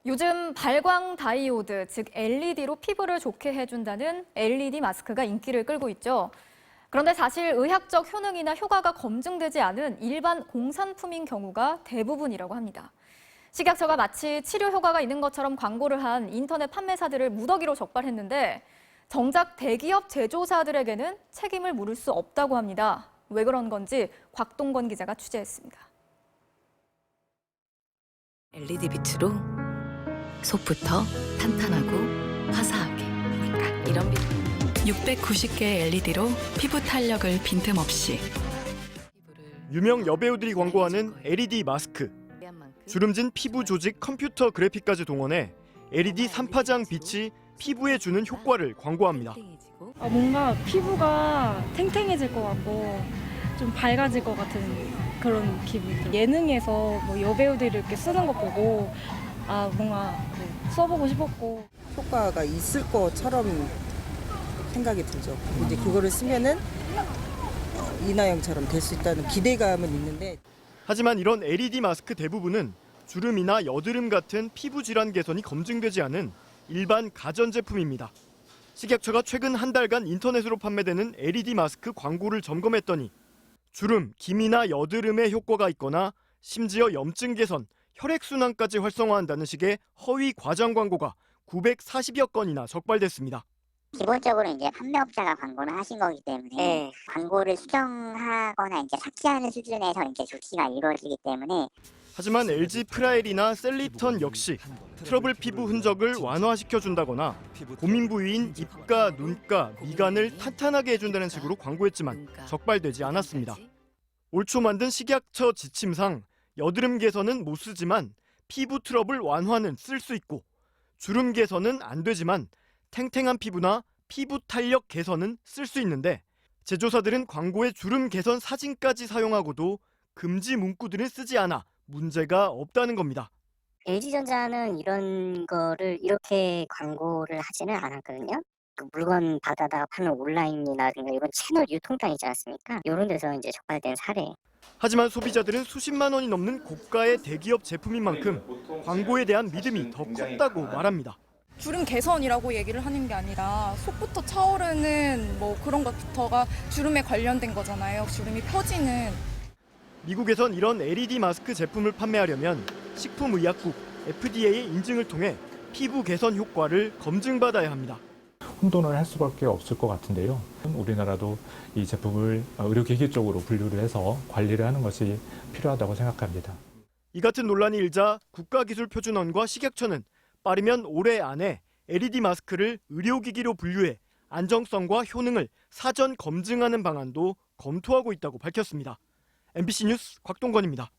요즘 발광 다이오드, 즉 LED로 피부를 좋게 해준다는 LED 마스크가 인기를 끌고 있죠. 그런데 사실 의학적 효능이나 효과가 검증되지 않은 일반 공산품인 경우가 대부분이라고 합니다. 식약처가 마치 치료 효과가 있는 것처럼 광고를 한 인터넷 판매사들을 무더기로 적발했는데 정작 대기업 제조사들에게는 책임을 물을 수 없다고 합니다. 왜 그런 건지 곽동건 기자가 취재했습니다. LED 빛으로 속부터 탄탄하고 화사하게. 딱 이런 빛. 690개 LED로 피부 탄력을 빈틈없이. 유명 여배우들이 광고하는 LED 마스크. 주름진 피부 조직 컴퓨터 그래픽까지 동원해 LED 3파장 빛이 피부에 주는 효과를 광고합니다. 뭔가 피부가 탱탱해질 것 같고 좀 밝아질 것 같은 그런 기분. 예능에서 뭐 여배우들이 이렇게 쓰는 거 보고 뭔가 써보고 싶었고. 효과가 있을 것처럼 생각이 들죠. 이제 그거를 쓰면은 이나영처럼 될 수 있다는 기대감은 있는데. 하지만 이런 LED 마스크 대부분은 주름이나 여드름 같은 피부 질환 개선이 검증되지 않은 일반 가전제품입니다. 식약처가 최근 한 달간 인터넷으로 판매되는 LED 마스크 광고를 점검했더니 주름, 기미나 여드름에 효과가 있거나 심지어 염증 개선, 혈액순환까지 활성화한다는 식의 허위 과장 광고가 940여 건이나 적발됐습니다. 기본적으로 이제 판매업자가 광고를 하신 거기 때문에 광고를 수정하거나 이제 삭제하는 수준에서 이제 조치가 이루어지기 때문에. 하지만 LG 프라엘이나 셀리턴 역시 트러블 피부 흔적을 완화시켜준다거나 고민 부위인 입가, 눈가, 미간을 탄탄하게 해준다는 식으로 광고했지만 적발되지 않았습니다. 올 초 만든 식약처 지침상 여드름 개선은 못 쓰지만 피부 트러블 완화는 쓸 수 있고 주름 개선은 안 되지만 탱탱한 피부나 피부 탄력 개선은 쓸 수 있는데 제조사들은 광고에 주름 개선 사진까지 사용하고도 금지 문구들은 쓰지 않아 문제가 없다는 겁니다. LG전자는 이런 거를 이렇게 광고를 하지는 않았거든요. 그 물건 받아다가 파는 온라인이라든가 이런 채널 유통장 있지 않습니까? 이런 데서 이제 적발된 사례. 하지만 소비자들은 수십만 원이 넘는 고가의 대기업 제품인 만큼 광고에 대한 믿음이 더 컸다고 말합니다. 주름 개선이라고 얘기를 하는 게 아니라 속부터 차오르는 뭐 그런 것부터가 주름에 관련된 거잖아요. 주름이 펴지는. 미국에선 이런 LED 마스크 제품을 판매하려면 식품의약국 FDA의 인증을 통해 피부 개선 효과를 검증받아야 합니다. 혼돈을 할 수밖에 없을 것 같은데요. 우리나라도 이 제품을 의료기기 쪽으로 분류를 해서 관리를 하는 것이 필요하다고 생각합니다. 이 같은 논란이 일자 국가기술표준원과 식약처는 빠르면 올해 안에 LED 마스크를 의료기기로 분류해 안정성과 효능을 사전 검증하는 방안도 검토하고 있다고 밝혔습니다. MBC 뉴스 곽동건입니다.